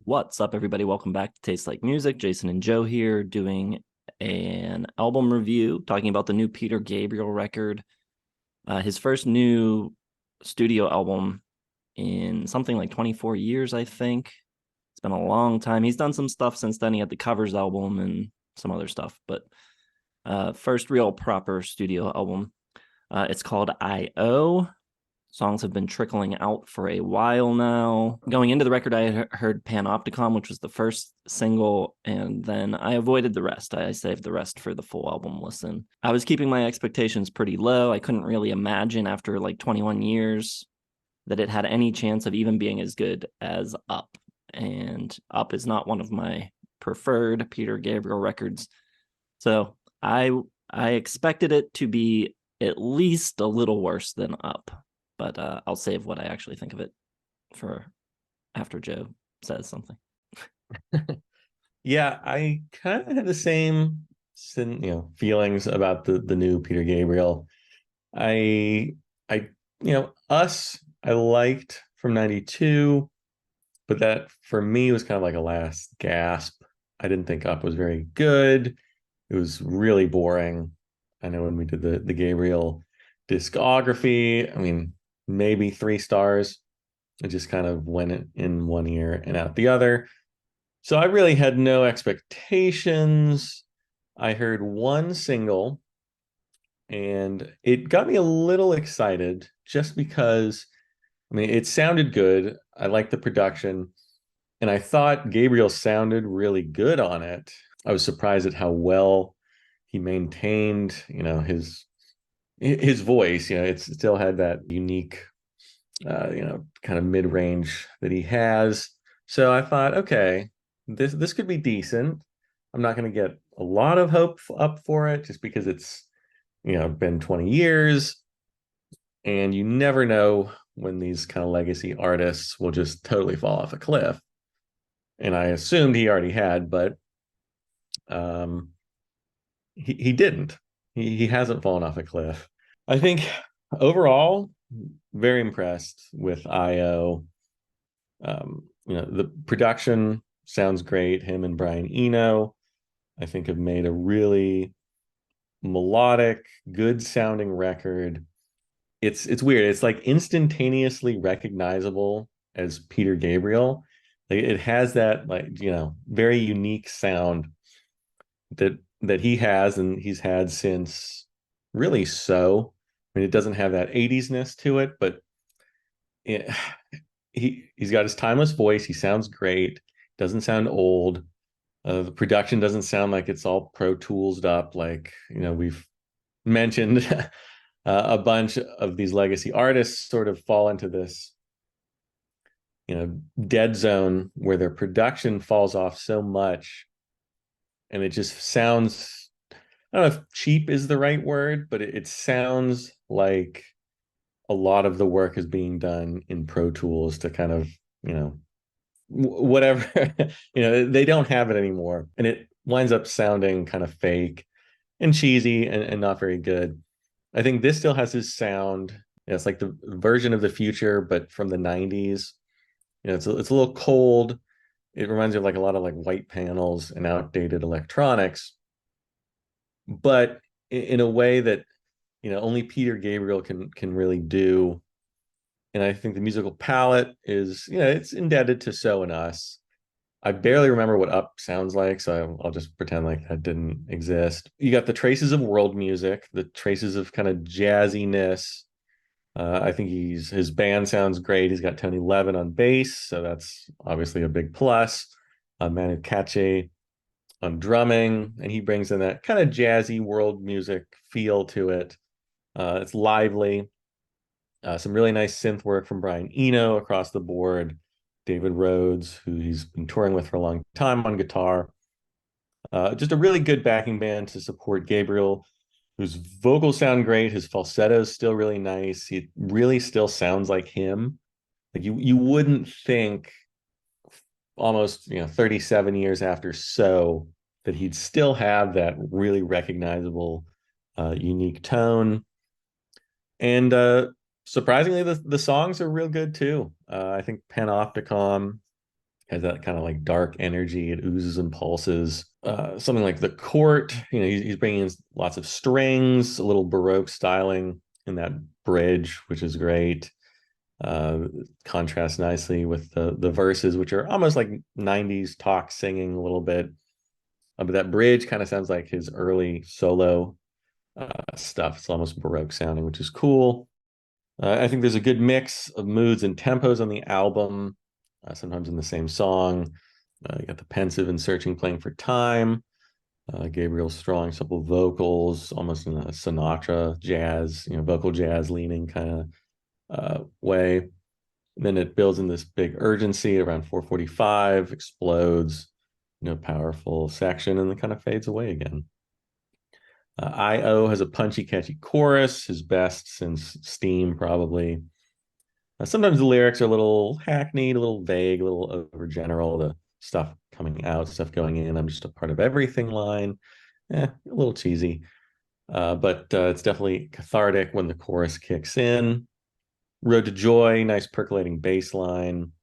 What's up, everybody? Welcome back to Taste Like Music. Jason and Joe here doing an album review, talking about the new Peter Gabriel record, his first new studio album in something like 24 years, I think. It's been a long time. He's done some stuff since then. He had the covers album and some other stuff, but first real proper studio album. It's called I.O. Songs have been trickling out for a while now. Going into the record, I had heard Panopticon, which was the first single, and then I avoided the rest. I saved the rest for the full album listen. I was keeping my expectations pretty low. I couldn't really imagine after like 21 years that it had any chance of even being as good as Up. And Up is not one of my preferred Peter Gabriel records. So I expected it to be at least a little worse than Up, but I'll save what I actually think of it for after Joe says something. Yeah, I kind of had the same, feelings about the new Peter Gabriel. I, I, Us, I liked from '92, but that for me was kind of like a last gasp. I didn't think Up was very good. It was really boring. I know when we did the Gabriel discography, I mean, maybe 3 stars. It just kind of went in one ear and out the other. So I really had no expectations. I heard one single and it got me a little excited just because, I mean, it sounded good. I liked the production and I thought Gabriel sounded really good on it. I was surprised at how well he maintained, his voice. It still had that unique, kind of mid-range that he has. So I thought, okay, this could be decent. I'm not going to get a lot of hope up for it just because it's, been 20 years and you never know when these kind of legacy artists will just totally fall off a cliff. And I assumed he already had, but um, he didn't. He hasn't fallen off a cliff. I think overall, very impressed with IO. The production sounds great. Him and Brian Eno, I think, have made a really melodic, good sounding record. It's weird. It's like instantaneously recognizable as Peter Gabriel. Like it has that very unique sound that he has and he's had since really so. I mean, it doesn't have that 80s-ness to it, but it, he's got his timeless voice. He sounds great. Doesn't sound old. The production doesn't sound like it's all Pro Toolsed up. Like we've mentioned, a bunch of these legacy artists sort of fall into this dead zone where their production falls off so much, and it just sounds. I don't know if cheap is the right word, but it sounds like a lot of the work is being done in Pro Tools to kind of, whatever, they don't have it anymore. And it winds up sounding kind of fake and cheesy and not very good. I think this still has his sound. It's like the version of the future, but from the '90s. It's a little cold. It reminds me of like a lot of like white panels and outdated electronics, but in a way that only Peter Gabriel can really do. And I think the musical palette is, it's indebted to So and Us. I barely remember what Up sounds like, so I'll just pretend like that didn't exist. You got the traces of world music, the traces of kind of jazziness. I think his band sounds great. He's got Tony Levin on bass, so that's obviously a big plus. Manu Katché on drumming, and he brings in that kind of jazzy world music feel to it. It's lively. Some really nice synth work from Brian Eno across the board. David Rhodes, who he's been touring with for a long time on guitar. Just a really good backing band to support Gabriel, whose vocals sound great. His falsetto is still really nice. He really still sounds like him. Like you wouldn't think almost 37 years after So that he'd still have that really recognizable unique tone. And surprisingly, the songs are real good too. I think Panopticon Has that kind of like dark energy. It oozes and pulses. Something like The Court, he's bringing in lots of strings, a little Baroque styling in that bridge, which is great. Uh, Contrasts nicely with the verses, which are almost like 90s talk singing a little bit. But that bridge kind of sounds like his early solo stuff. It's almost Baroque sounding, which is cool. I think there's a good mix of moods and tempos on the album, sometimes in the same song. You got the pensive and searching playing for time. Gabriel's strong, supple vocals, almost in a Sinatra jazz, vocal jazz leaning kind of way. And then it builds in this big urgency around 4:45, explodes, powerful section, and then kind of fades away again. I.O. has a punchy, catchy chorus, his best since Steam, probably. Sometimes the lyrics are a little hackneyed, a little vague, a little overgeneral. The stuff coming out, stuff going in, I'm just a part of everything line. A little cheesy. But it's definitely cathartic when the chorus kicks in. Road to Joy, nice percolating bass line.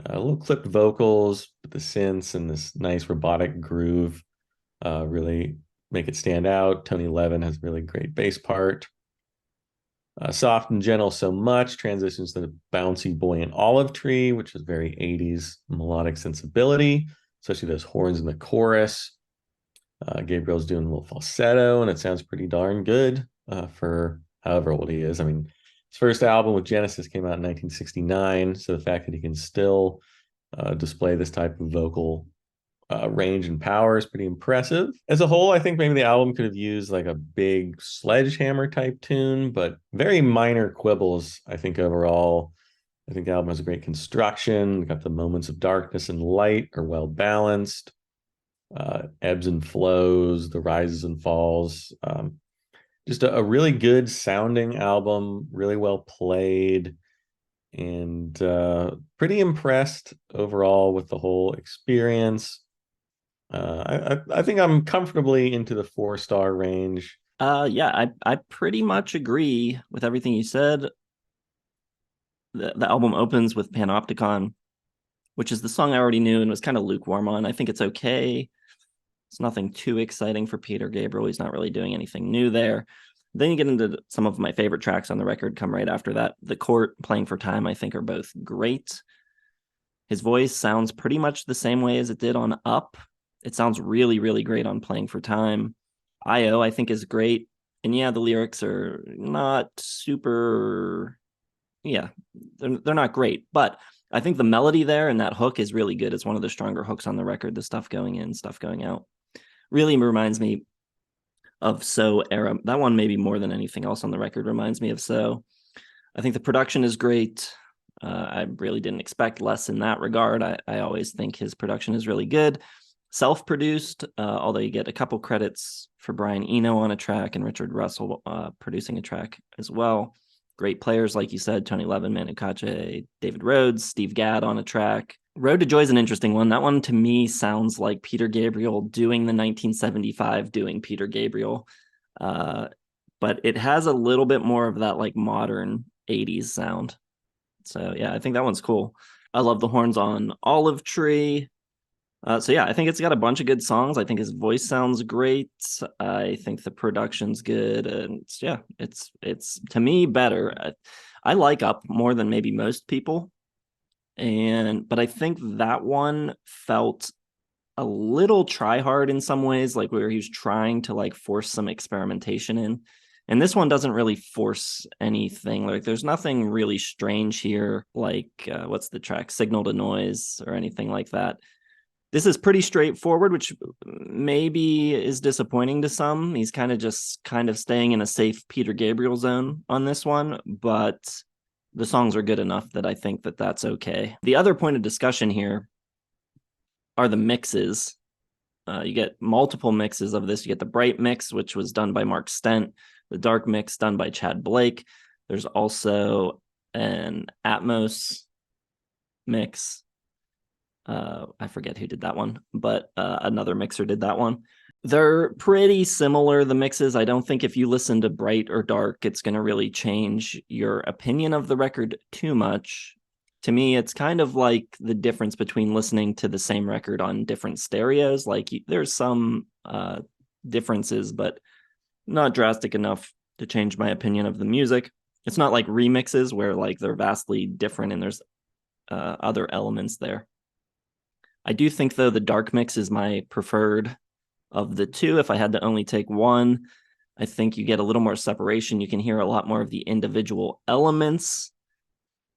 A little clipped vocals, but the synths and this nice robotic groove really make it stand out. Tony Levin has a really great bass part. Soft and gentle so much transitions to the bouncy buoyant olive tree, which is very 80s melodic sensibility, especially those horns in the chorus. Gabriel's doing a little falsetto, and it sounds pretty darn good for however old he is. I mean, his first album with Genesis came out in 1969, so the fact that he can still display this type of vocal range and power is pretty impressive. As a whole, I think maybe the album could have used like a big sledgehammer type tune, but very minor quibbles, I think, overall. I think the album has a great construction. Got the moments of darkness and light are well balanced. Ebbs and flows, the rises and falls. Just a really good sounding album, really well played, and pretty impressed overall with the whole experience. I think I'm comfortably into the 4-star range. Yeah, I pretty much agree with everything you said. The album opens with Panopticon, which is the song I already knew and was kind of lukewarm on. I think it's okay. It's nothing too exciting for Peter Gabriel. He's not really doing anything new there. Then you get into some of my favorite tracks on the record come right after that. The Court, Playing for Time, I think are both great. His voice sounds pretty much the same way as it did on Up. It sounds really, really great on Playing for Time. I.O. I think is great. And yeah, the lyrics are not super, yeah, they're not great. But I think the melody there and that hook is really good. It's one of the stronger hooks on the record, the stuff going in, stuff going out. Really reminds me of So era. That one, maybe more than anything else on the record, reminds me of So. I think the production is great. I really didn't expect less in that regard. I always think his production is really good. Self-produced, although you get a couple credits for Brian Eno on a track and Richard Russell producing a track as well. Great players, like you said, Tony Levin, Manu Katché, David Rhodes, Steve Gadd on a track. Road to Joy is an interesting one. That one to me sounds like Peter Gabriel doing the 1975 doing Peter Gabriel. But it has a little bit more of that like modern 80s sound. So yeah, I think that one's cool. I love the horns on Olive Tree. So yeah, I think it's got a bunch of good songs. I think his voice sounds great. I think the production's good, and it's to me better. I like Up more than maybe most people, but I think that one felt a little try hard in some ways, like where he was trying to like force some experimentation in. And this one doesn't really force anything. Like there's nothing really strange here, like what's the track, Signal to Noise or anything like that. This is pretty straightforward, which maybe is disappointing to some. He's kind of staying in a safe Peter Gabriel zone on this one, but the songs are good enough that I think that that's okay. The other point of discussion here are the mixes. You get multiple mixes of this. You get the bright mix, which was done by Mark Stent, the dark mix done by Chad Blake. There's also an Atmos mix. I forget who did that one, but another mixer did that one. They're pretty similar, the mixes. I don't think if you listen to bright or dark, it's going to really change your opinion of the record too much. To me, it's kind of like the difference between listening to the same record on different stereos. Like there's some differences, but not drastic enough to change my opinion of the music. It's not like remixes where like they're vastly different and there's other elements there. I do think though the dark mix is my preferred of the two. If I had to only take one, I think you get a little more separation. You can hear a lot more of the individual elements.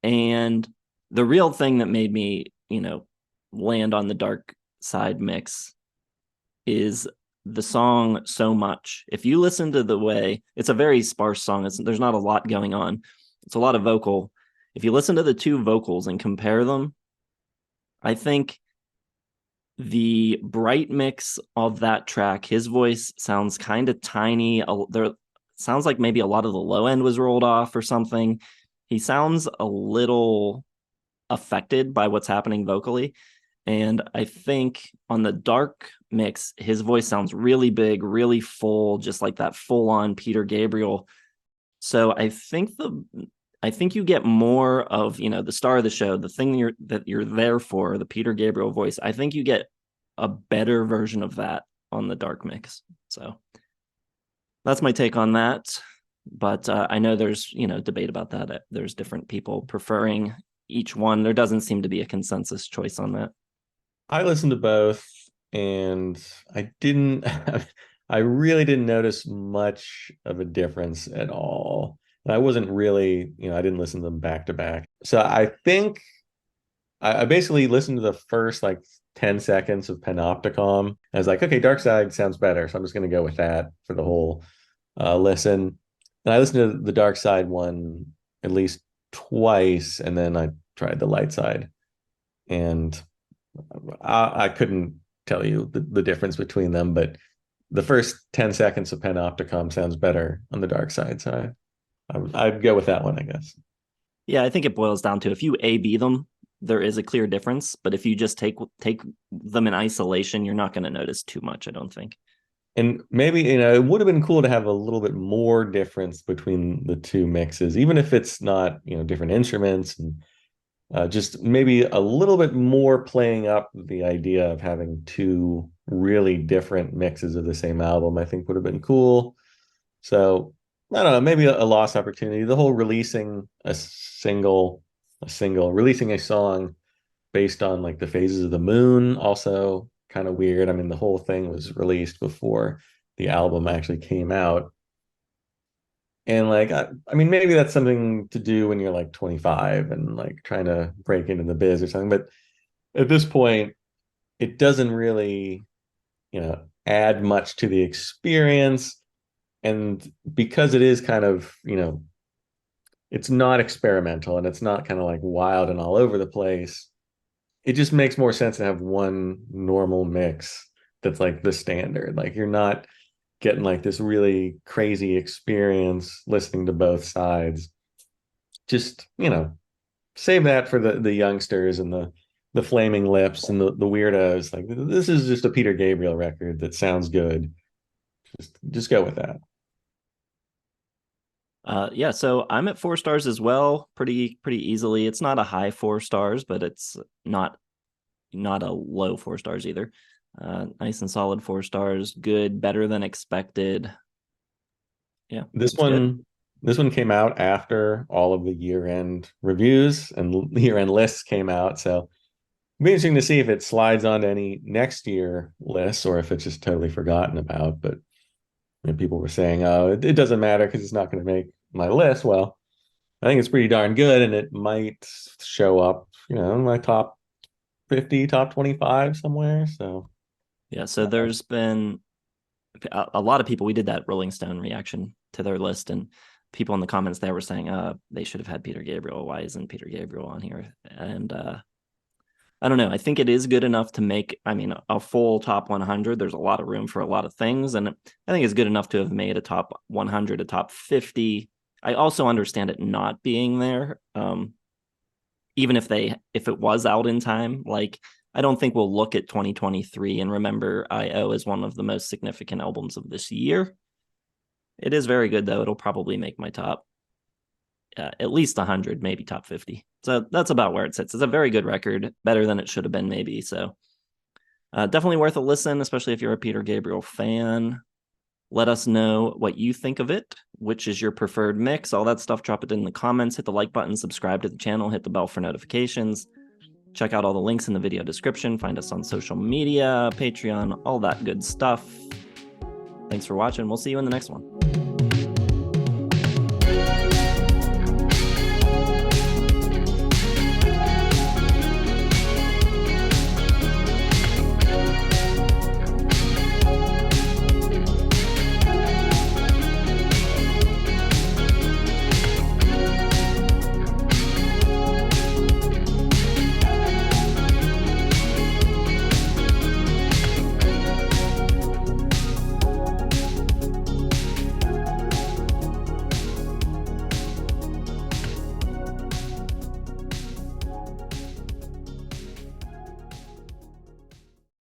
And the real thing that made me, land on the dark side mix is the song So Much. If you listen to the way it's a very sparse song, there's not a lot going on. It's a lot of vocal. If you listen to the two vocals and compare them, I think the bright mix of that track, his voice sounds kind of tiny. There sounds like maybe a lot of the low end was rolled off or something. He sounds a little affected by what's happening vocally. And I think on the dark mix, his voice sounds really big, really full, just like that full on Peter Gabriel. So I think you get more of, the star of the show, the thing that you're there for, the Peter Gabriel voice. I think you get a better version of that on the dark mix. So that's my take on that. But I know there's, debate about that. There's different people preferring each one. There doesn't seem to be a consensus choice on that. I listened to both, and I really didn't notice much of a difference at all. And I wasn't really, I didn't listen to them back to back. So I think I basically listened to the first like 10 seconds of Panopticon. I was like, okay, Dark Side sounds better. So I'm just going to go with that for the whole listen. And I listened to the Dark Side one at least twice, and then I tried the Light Side. And I couldn't tell you the difference between them, but the first 10 seconds of Panopticon sounds better on the Dark Side. So I'd go with that one, I guess. Yeah, I think it boils down to if you A/B them, there is a clear difference. But if you just take them in isolation, you're not going to notice too much, I don't think. And maybe, it would have been cool to have a little bit more difference between the two mixes, even if it's not, different instruments, and just maybe a little bit more playing up the idea of having two really different mixes of the same album, I think would have been cool. So I don't know, maybe a lost opportunity. The whole releasing releasing a song based on like the phases of the moon, also kind of weird. I mean, the whole thing was released before the album actually came out. And like, I mean, maybe that's something to do when you're like 25 and like trying to break into the biz or something. But at this point, it doesn't really, add much to the experience. And because it is kind of, it's not experimental and it's not kind of like wild and all over the place, it just makes more sense to have one normal mix that's like the standard. Like you're not getting like this really crazy experience listening to both sides. Just, save that for the youngsters and the flaming lips and the weirdos. Like this is just a Peter Gabriel record that sounds good. Just go with that. Yeah, so I'm at 4 stars as well, pretty easily. It's not a high 4 stars, but it's not a low 4 stars either. Nice and solid 4 stars. Good, better than expected. Yeah, This it's good. one came out after all of the year-end reviews and year-end lists came out. So it'll be interesting to see if it slides on to any next year lists or if it's just totally forgotten about. But people were saying, oh, it doesn't matter because it's not going to make my list. Well, I think it's pretty darn good, and it might show up, in my top 50, top 25 somewhere. So Yeah, so there's been a lot of people. We did that Rolling Stone reaction to their list, and people in the comments there were saying, they should have had Peter Gabriel. Why isn't Peter Gabriel on here? And I don't know. I think it is good enough to make, a full top 100. There's a lot of room for a lot of things. And I think it's good enough to have made a top 100, a top 50. I also understand it not being there. Even if it was out in time, like, I don't think we'll look at 2023 and remember I.O. as one of the most significant albums of this year. It is very good, though. It'll probably make my top. at least 100, maybe top 50. So that's about where it sits. It's a very good record, better than it should have been, maybe. So definitely worth a listen, especially if you're a Peter Gabriel fan. Let us know what you think of it, which is your preferred mix, all that stuff. Drop it in the comments, hit the like button, subscribe to the channel, hit the bell for notifications. Check out all the links in the video description. Find us on social media, Patreon, all that good stuff. Thanks for watching. We'll see you in the next one.